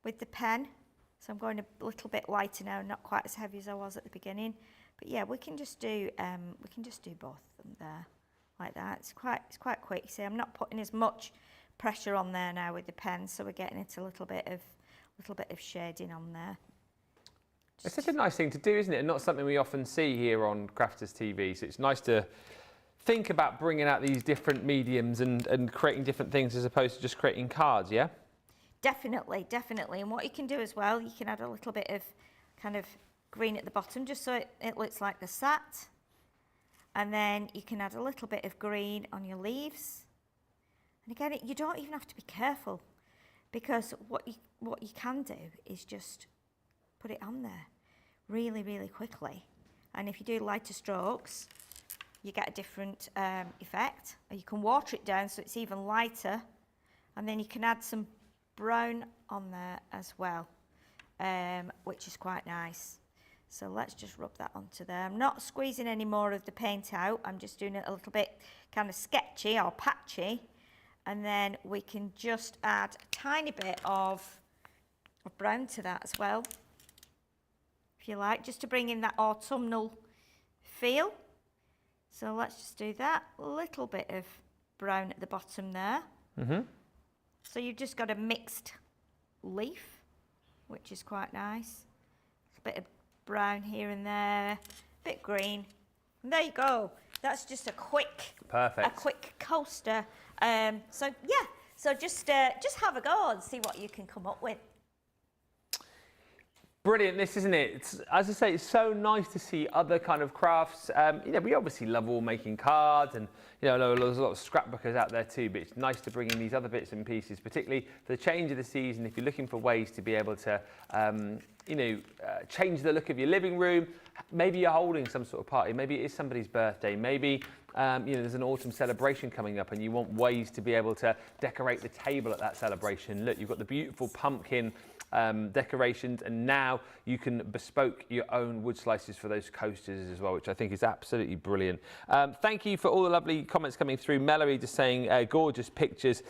with the pen. So I'm going a little bit lighter now, not quite as heavy as I was at the beginning. But yeah, we can just do both of them there, like that. It's quite quick. You see, I'm not putting as much pressure on there now with the pen, so we're getting it a little bit of shading on there. It's such a nice thing to do, isn't it? And not something we often see here on Crafters TV. So it's nice to think about bringing out these different mediums and creating different things as opposed to just creating cards, yeah? Definitely, definitely. And what you can do as well, you can add a little bit of kind of green at the bottom, just so it looks like the sat. And then you can add a little bit of green on your leaves. And again, you don't even have to be careful, because what you can do is just put it on there really, really quickly. And if you do lighter strokes, you get a different effect. Or you can water it down so it's even lighter. And then you can add some brown on there as well, which is quite nice. So let's just rub that onto there. I'm not squeezing any more of the paint out. I'm just doing it a little bit kind of sketchy or patchy. And then we can just add a tiny bit of brown to that as well, if you like, just to bring in that autumnal feel. So let's just do that. A little bit of brown at the bottom there. Mm-hmm. So you've just got a mixed leaf, which is quite nice. A bit of brown here and there, a bit green. And there you go. That's just a quick coaster. So yeah, so just have a go and see what you can come up with. Brilliant, this, isn't it? It's, as I say, it's so nice to see other kind of crafts. You know, we obviously love all making cards, and you know, there's a lot of scrapbookers out there too, but it's nice to bring in these other bits and pieces, particularly for the change of the season. If you're looking for ways to be able to, you know, change the look of your living room, maybe you're holding some sort of party, maybe it is somebody's birthday, maybe you know, there's an autumn celebration coming up and you want ways to be able to decorate the table at that celebration. Look, you've got the beautiful pumpkin decorations, and now you can bespoke your own wood slices for those coasters as well, which I think is absolutely brilliant. Thank you for all the lovely comments coming through. Melody just saying gorgeous pictures,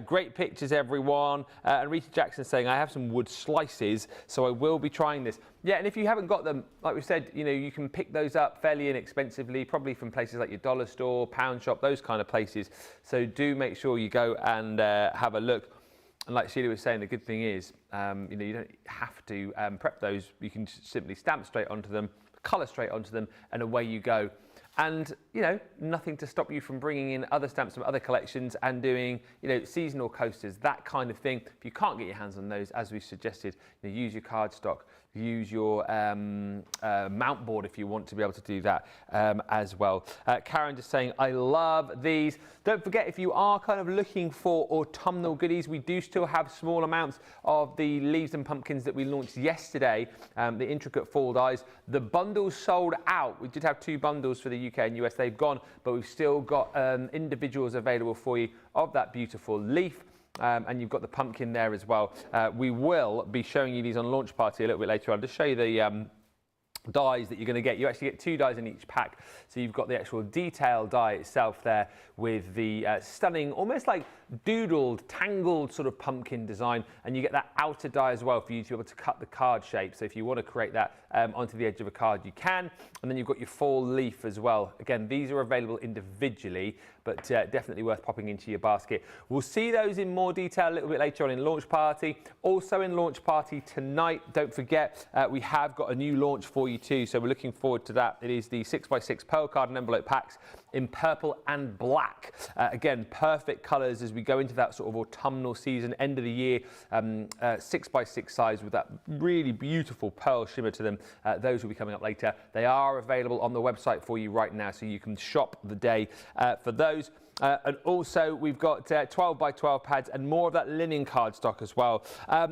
great pictures everyone, and Rita Jackson saying I have some wood slices, so I will be trying this. Yeah, and if you haven't got them, like we said, you know, you can pick those up fairly inexpensively, probably from places like your dollar store, pound shop, those kind of places. So do make sure you go and have a look. And like Sheila was saying, the good thing is, you know, you don't have to prep those. You can just simply stamp straight onto them, colour straight onto them, and away you go. And, you know, nothing to stop you from bringing in other stamps from other collections and doing, you know, seasonal coasters, that kind of thing. If you can't get your hands on those, as we suggested, you know, use your cardstock, use your mount board if you want to be able to do that as well. Karen just saying, I love these. Don't forget, if you are kind of looking for autumnal goodies, we do still have small amounts of the leaves and pumpkins that we launched yesterday, the intricate fall dies. The bundles sold out. We did have 2 bundles for the UK and US. They've gone, but we've still got individuals available for you of that beautiful leaf. And you've got the pumpkin there as well. We will be showing you these on Launch Party a little bit later on. I'll just show you the dies that you're going to get. You actually get 2 dies in each pack. So you've got the actual detail die itself there with the stunning, almost like doodled, tangled sort of pumpkin design. And you get that outer die as well for you to be able to cut the card shape. So if you want to create that onto the edge of a card, you can. And then you've got your fall leaf as well. Again, these are available individually, but definitely worth popping into your basket. We'll see those in more detail a little bit later on in Launch Party. Also in Launch Party tonight, don't forget, we have got a new launch for you too, so we're looking forward to that. It is the 6x6 Pearl Card and Envelope packs in purple and black. Again, perfect colours as we go into that sort of autumnal season, end of the year, 6x6 size with that really beautiful pearl shimmer to them. Those will be coming up later. They are available on the website for you right now, so you can shop the day for those. And also we've got 12x12 pads and more of that linen cardstock as well.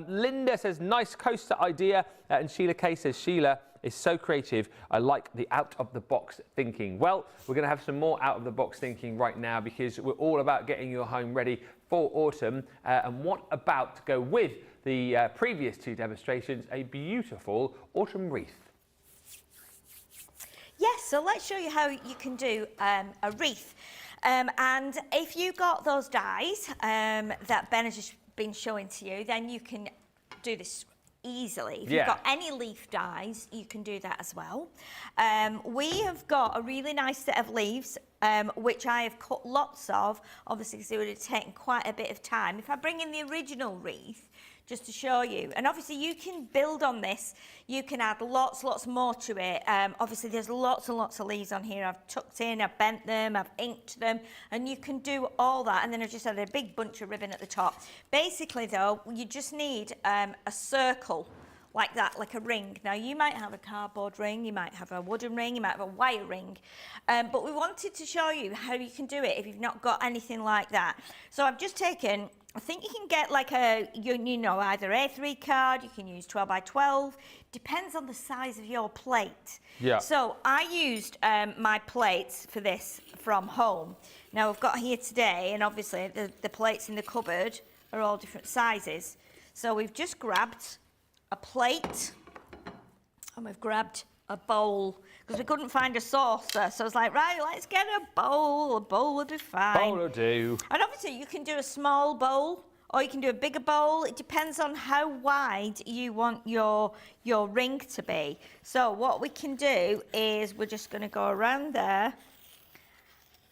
Linda says, nice coaster idea. And Sheila K says, Sheila is so creative. I like the out-of-the-box thinking. Well, we're going to have some more out-of-the-box thinking right now because we're all about getting your home ready for autumn. And what about to go with the previous 2 demonstrations, a beautiful autumn wreath. Yes, so let's show you how you can do a wreath. And if you got those dies that Ben has just been showing to you, then you can do this easily. If you've got any leaf dies, you can do that as well. We have got a really nice set of leaves, which I have cut lots of, obviously because it would have taken quite a bit of time. If I bring in the original wreath, just to show you, and obviously you can build on this, you can add lots more to it. Obviously there's lots and lots of leaves on here. I've tucked in, I've bent them, I've inked them, and you can do all that, and then I've just added a big bunch of ribbon at the top. Basically though, you just need a circle like that, like a ring. Now you might have a cardboard ring, you might have a wooden ring, you might have a wire ring, but we wanted to show you how you can do it if you've not got anything like that. So I've just taken, I think you can get like a, you know, either A3 card, you can use 12x12, depends on the size of your plate. Yeah. So I used my plates for this from home. Now I've got here today, and obviously the plates in the cupboard are all different sizes. So we've just grabbed a plate and we've grabbed a bowl because we couldn't find a saucer, so I was like, right, let's get a bowl would be fine. Bowl will do. And obviously you can do a small bowl or you can do a bigger bowl. It depends on how wide you want your ring to be. So what we can do is we're just going to go around there,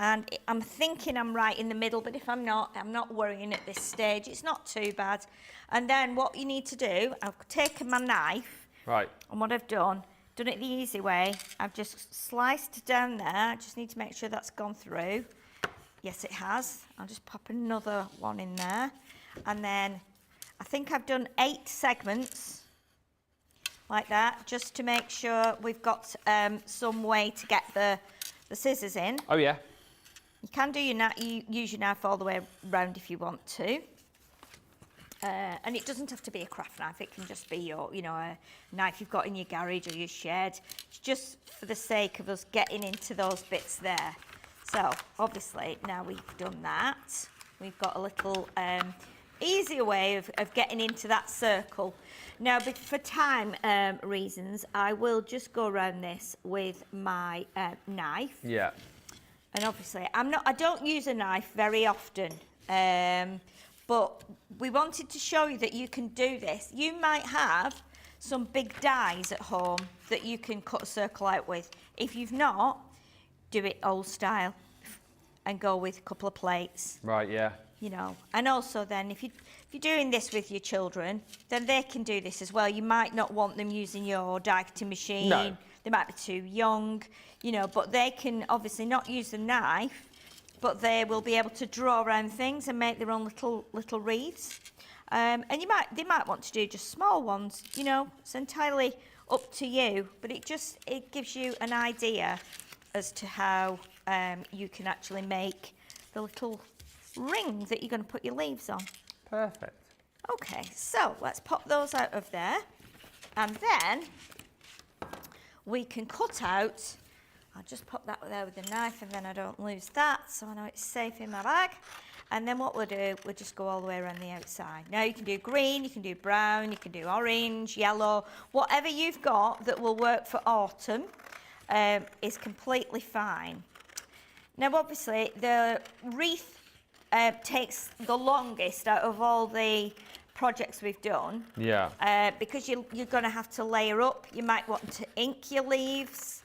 and I'm thinking I'm right in the middle, but if I'm not worrying at this stage. It's not too bad. And then what you need to do, I've taken my knife, right, and what I've done it the easy way. I've just sliced down there. I just need to make sure that's gone through. Yes, it has. I'll just pop another one in there. And then I think I've done 8 segments like that, just to make sure we've got some way to get the scissors in. Oh yeah. You can do use your knife all the way around if you want to. And it doesn't have to be a craft knife. It can just be your, you know, a knife you've got in your garage or your shed. It's just for the sake of us getting into those bits there. So obviously now we've done that, we've got a little easy easier way of getting into that circle. Now, for time reasons, I will just go around this with my knife. Yeah. And obviously, I don't use a knife very often, but we wanted to show you that you can do this. You might have some big dies at home that you can cut a circle out with. If you've not, do it old style and go with a couple of plates. Right, yeah. You know, and also then if you're doing this with your children, then they can do this as well. You might not want them using your die cutting machine. No. They might be too young, you know, but they can obviously not use the knife, but they will be able to draw around things and make their own little wreaths. And they might want to do just small ones, you know. It's entirely up to you, but it gives you an idea as to how you can actually make the little ring that you're going to put your leaves on. Perfect. Okay, so let's pop those out of there, and then we can cut out. I'll just pop that there with the knife, and then I don't lose that, so I know it's safe in my bag. And then what we'll do, we'll just go all the way around the outside. Now you can do green, you can do brown, you can do orange, yellow, whatever you've got that will work for autumn is completely fine. Now obviously the wreath takes the longest out of all the projects we've done. Yeah. Because you're going to have to layer up. You might want to ink your leaves.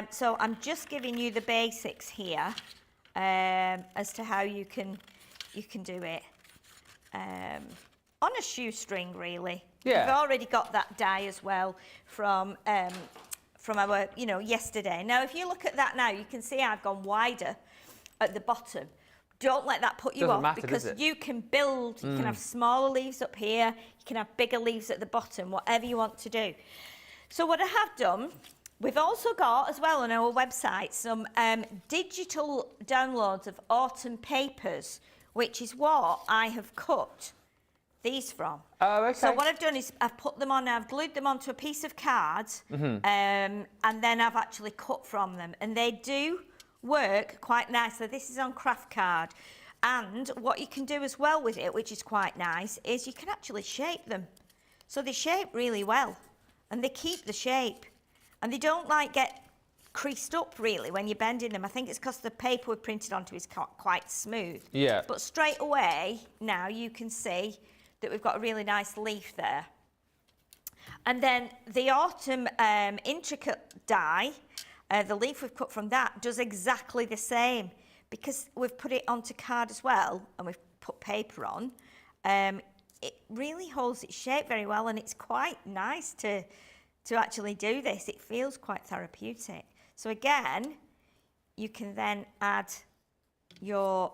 So I'm just giving you the basics here as to how you can do it on a shoestring, really. Yeah. We've already got that die as well from our, you know, yesterday. Now, if you look at that now, you can see I've gone wider at the bottom. Don't let that put you Doesn't off, matter, because does it? you can build, you can have smaller leaves up here, you can have bigger leaves at the bottom, whatever you want to do. So what I have done, we've also got as well on our website some digital downloads of autumn papers, which is what I have cut these from. Oh, okay. So what I've done is I've put them on, I've glued them onto a piece of card, and then I've actually cut from them, and they do work quite nicely. This is on craft card, and what you can do as well with it, which is quite nice, is you can actually shape them. So they shape really well, and they keep the shape, and they don't like get creased up really when you're bending them. I think it's because the paper we're printed onto is quite smooth. Yeah. But straight away now you can see that we've got a really nice leaf there. And then the autumn intricate die, the leaf we've cut from that does exactly the same, because we've put it onto card as well and we've put paper on. It really holds its shape very well, and it's quite nice to actually do this. It feels quite therapeutic. So again, you can then add your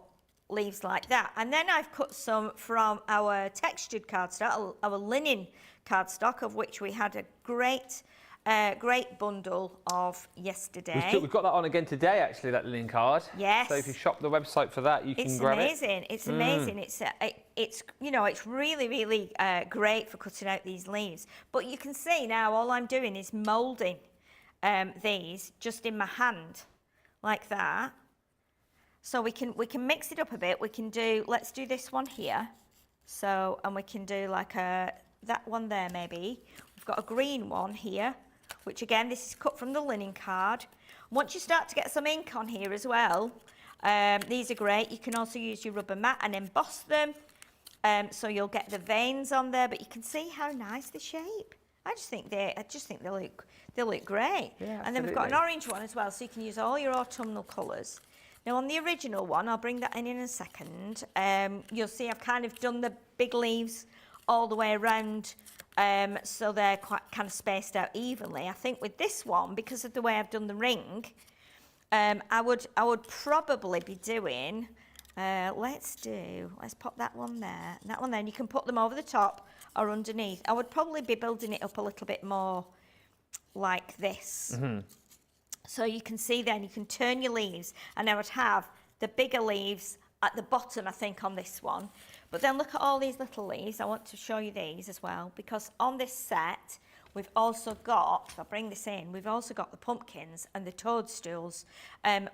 leaves like that. And then I've cut some from our textured cardstock, our linen cardstock, of which we had a great bundle of yesterday. We've got that on again today, actually, that linen card. Yes. So if you shop the website for that, you can grab it. It's amazing. It's amazing. It's you know, it's really great for cutting out these leaves. But you can see now all I'm doing is moulding these just in my hand like that. So we can mix it up a bit. We can do, let's do this one here. So, and we can do like that one there maybe. We've got a green one here, which again, this is cut from the linen card. Once you start to get some ink on here as well, these are great. You can also use your rubber mat and emboss them. So you'll get the veins on there, but you can see how nice the shape. I just think they look great. Yeah, and then we've got an orange one as well, so you can use all your autumnal colours. Now on the original one, I'll bring that in a second. You'll see I've kind of done the big leaves all the way around, so they're quite kind of spaced out evenly. I think with this one, because of the way I've done the ring, I would probably be doing. Let's pop that one there, and that one there, and you can put them over the top or underneath. I would probably be building it up a little bit more like this. So you can see then, you can turn your leaves, and I would have the bigger leaves at the bottom, I think, on this one. But then look at all these little leaves. I want to show you these as well, because on this set, we've also got, if I bring this in, we've also got the pumpkins and the toadstools,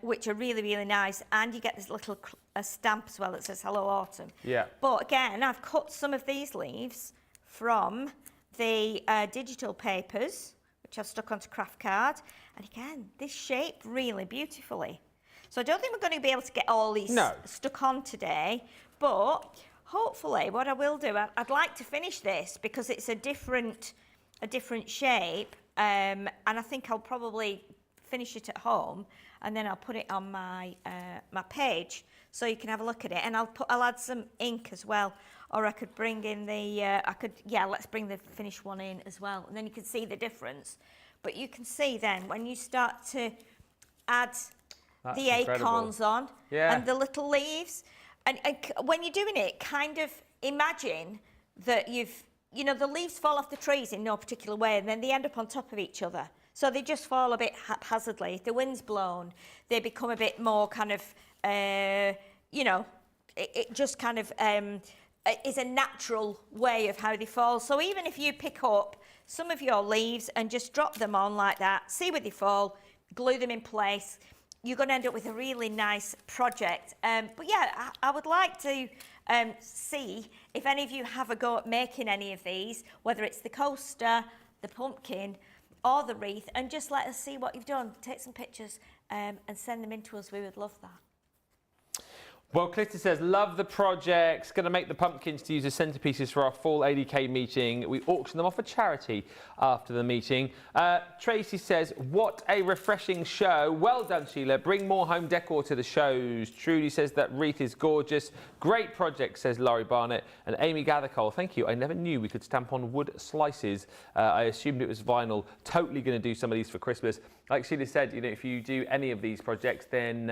which are really, really nice. And you get this little stamp as well that says Hello Autumn. Yeah. But again, I've cut some of these leaves from the digital papers, which I've stuck onto craft card. And again, this shaped really beautifully. So I don't think we're going to be able to get all these stuck on today, but hopefully what I will do, I'd like to finish this because it's a different shape, and I think I'll probably finish it at home, and then I'll put it on my my page so you can have a look at it, and I'll add some ink as well, or I could bring in the let's bring the finished one in as well, and then you can see the difference. But you can see then when you start to add the acorns on and the little leaves, and when you're doing it, kind of imagine that the leaves fall off the trees in no particular way, and then they end up on top of each other. So they just fall a bit haphazardly. If the wind's blown, they become a bit more kind of, it just kind of is a natural way of how they fall. So even if you pick up some of your leaves and just drop them on like that, see where they fall, glue them in place, you're going to end up with a really nice project. But yeah, I would like to see if any of you have a go at making any of these, whether it's the coaster, the pumpkin, or the wreath, and just let us see what you've done. Take some pictures and send them in to us. We would love that. Well, Clifton says, love the projects. Going to make the pumpkins to use as centerpieces for our fall ADK meeting. We auction them off for charity after the meeting. Tracy says, what a refreshing show. Well done, Sheila. Bring more home decor to the shows. Trudy says that wreath is gorgeous. Great project, says Laurie Barnett. And Amy Gathercole, thank you. I never knew we could stamp on wood slices. I assumed it was vinyl. Totally going to do some of these for Christmas. Like Sheila said, if you do any of these projects, then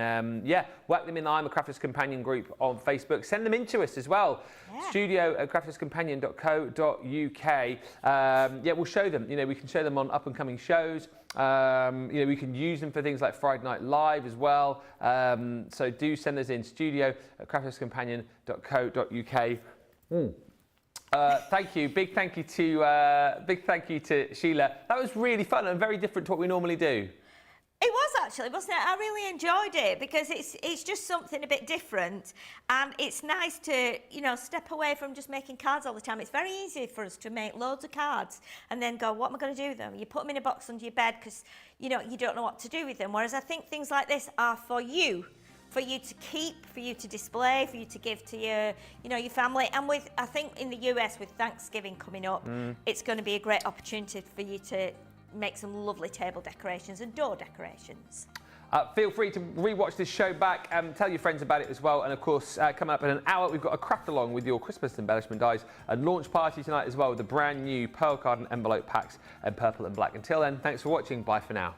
whack them in the I'm a Crafter's Companion group on Facebook. Send them in to us as well. Yeah. studio@crafterscompanion.co.uk. We'll show them. We can show them on up and coming shows. We can use them for things like Friday Night Live as well. So do send us in. studio@crafterscompanion.co.uk. Thank you. Big thank you to Sheila. That was really fun and very different to what we normally do. It was actually, wasn't it? I really enjoyed it because it's just something a bit different, and it's nice to step away from just making cards all the time. It's very easy for us to make loads of cards and then go, what am I going to do with them? You put them in a box under your bed because you don't know what to do with them. Whereas I think things like this are for you to keep, for you to display, for you to give to your family. And I think in the US with Thanksgiving coming up, it's going to be a great opportunity for you to make some lovely table decorations and door decorations. Feel free to rewatch this show back and tell your friends about it as well. And of course, coming up in an hour, we've got a craft along with your Christmas embellishment dies and launch party tonight as well with the brand new pearl card and envelope packs and purple and black. Until then, thanks for watching. Bye for now.